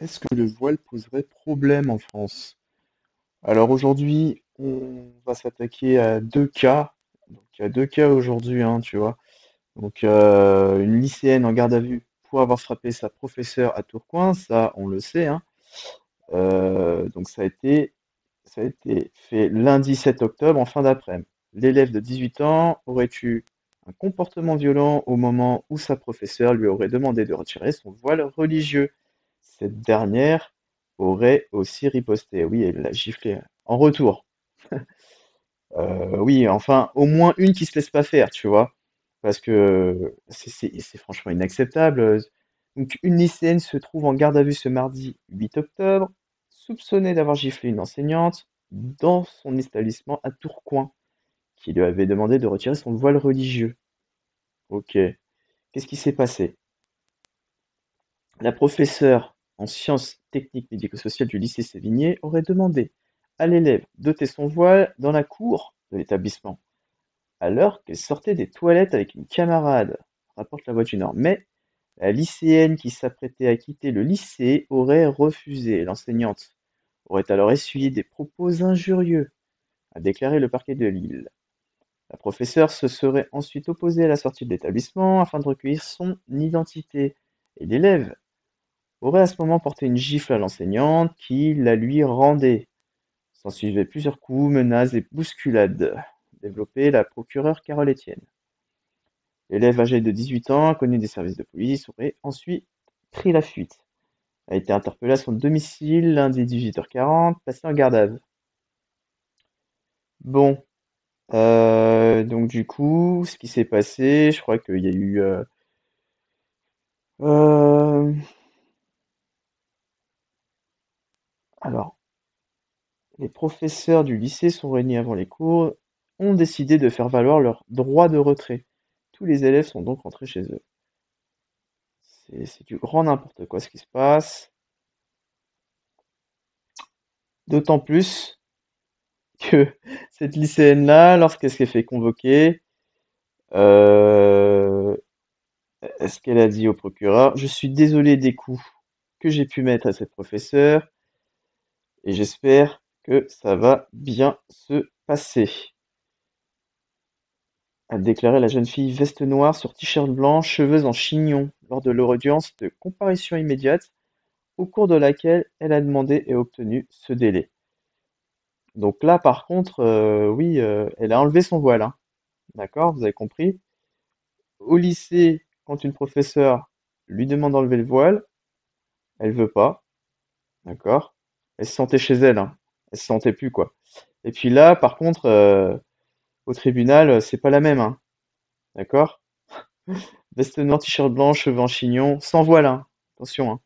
Est-ce que le voile poserait problème en France? Alors aujourd'hui, on va s'attaquer à deux cas. Donc il y a deux cas aujourd'hui, hein, tu vois. Donc une lycéenne en garde à vue pour avoir frappé sa professeure à Tourcoing, ça on le sait, hein. Donc ça a été fait lundi 7 octobre en fin d'après-midi. L'élève de 18 ans aurait eu un comportement violent au moment où sa professeure lui aurait demandé de retirer son voile religieux. Cette dernière aurait aussi riposté. Oui, elle l'a giflé en retour. Oui, enfin, au moins une qui se laisse pas faire, tu vois. Parce que c'est franchement inacceptable. Donc, une lycéenne se trouve en garde à vue ce mardi 8 octobre, soupçonnée d'avoir giflé une enseignante dans son établissement à Tourcoing, qui lui avait demandé de retirer son voile religieux. Ok. Qu'est-ce qui s'est passé? La professeure en sciences techniques médico-sociales du lycée Sévigné aurait demandé à l'élève d'ôter son voile dans la cour de l'établissement, alors qu'elle sortait des toilettes avec une camarade, rapporte La Voix du Nord. Mais la lycéenne qui s'apprêtait à quitter le lycée aurait refusé. L'enseignante aurait alors essuyé des propos injurieux, a déclaré le parquet de Lille. La professeure se serait ensuite opposée à la sortie de l'établissement afin de recueillir son identité. Et l'élève aurait à ce moment porté une gifle à l'enseignante qui la lui rendait. S'ensuivaient plusieurs coups, menaces et bousculades, développait la procureure Carole Etienne. L'élève âgé de 18 ans, connu des services de police, aurait ensuite pris la fuite. A été interpellé à son domicile lundi 18h40, passé en garde à vue. Bon, donc du coup, ce qui s'est passé, je crois qu'il y a eu... euh, alors, les professeurs du lycée sont réunis avant les cours, ont décidé de faire valoir leur droit de retrait. Tous les élèves sont donc rentrés chez eux. C'est du grand n'importe quoi ce qui se passe. D'autant plus que cette lycéenne-là, lorsqu'elle s'est fait convoquer, euh, ce qu'elle a dit au procureur, je suis désolé des coups que j'ai pu mettre à cette professeure et j'espère que ça va bien se passer, a déclaré la jeune fille veste noire sur t-shirt blanc, cheveux en chignon, lors de leur audience de comparution immédiate, au cours de laquelle elle a demandé et obtenu ce délai. Donc là, par contre, oui, elle a enlevé son voile, hein. D'accord, vous avez compris? Au lycée, quand une professeure lui demande d'enlever le voile, elle veut pas, d'accord? Elle se sentait chez elle, hein. Elle se sentait plus, quoi. Et puis là, par contre, au tribunal, c'est pas la même, hein. D'accord? Veste noire, t-shirt blanc, cheveux en chignon, sans voile, hein. Attention, hein.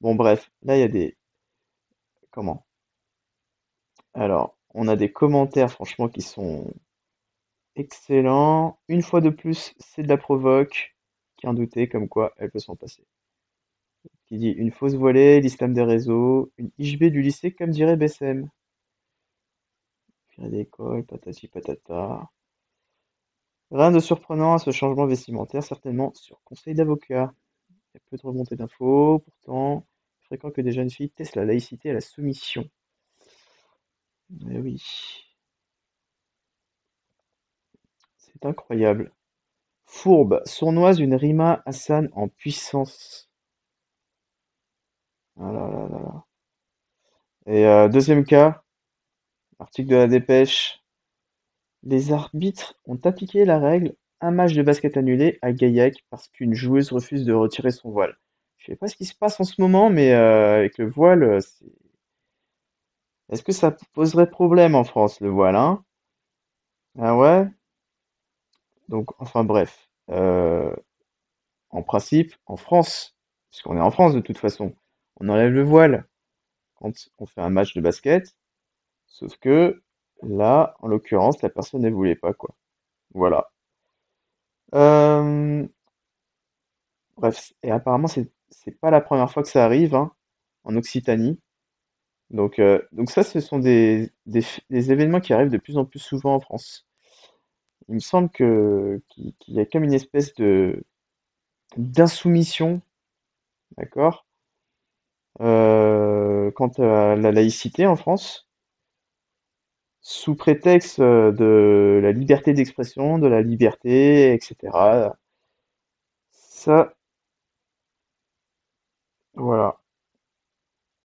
Bon, bref, là, il y a des... Comment? Alors, on a des commentaires, franchement, qui sont excellents. Une fois de plus, c'est de la provoque. Qui en doutait, comme quoi elle peut s'en passer. Qui dit une fausse voilée, l'islam des réseaux, une IHB du lycée, comme dirait Bessem. Virée d'école, patati patata. Rien de surprenant à ce changement vestimentaire, certainement sur conseil d'avocat. Il y a peu de remontées d'infos, pourtant, fréquent que des jeunes filles testent la laïcité à la soumission. Eh oui, c'est incroyable. Fourbe, sournoise, une Rima Hassan en puissance. Ah là là là là. Et deuxième cas, article de la Dépêche. Les arbitres ont appliqué la règle un match de basket annulé à Gaillac parce qu'une joueuse refuse de retirer son voile. Je sais pas ce qui se passe en ce moment, mais avec le voile, est-ce que ça poserait problème en France, le voile, hein? Ah ouais? Donc, enfin bref. En principe, en France, puisqu'on est en France de toute façon, on enlève le voile quand on fait un match de basket, sauf que là, en l'occurrence, la personne ne voulait pas, quoi. Voilà. Euh, Bref, et apparemment, c'est pas la première fois que ça arrive, hein, en Occitanie. Donc ça, ce sont des événements qui arrivent de plus en plus souvent en France. Il me semble qu'il y a comme une espèce de d'insoumission, d'accord? quant à la laïcité en France, sous prétexte de la liberté d'expression, de la liberté, etc. Ça,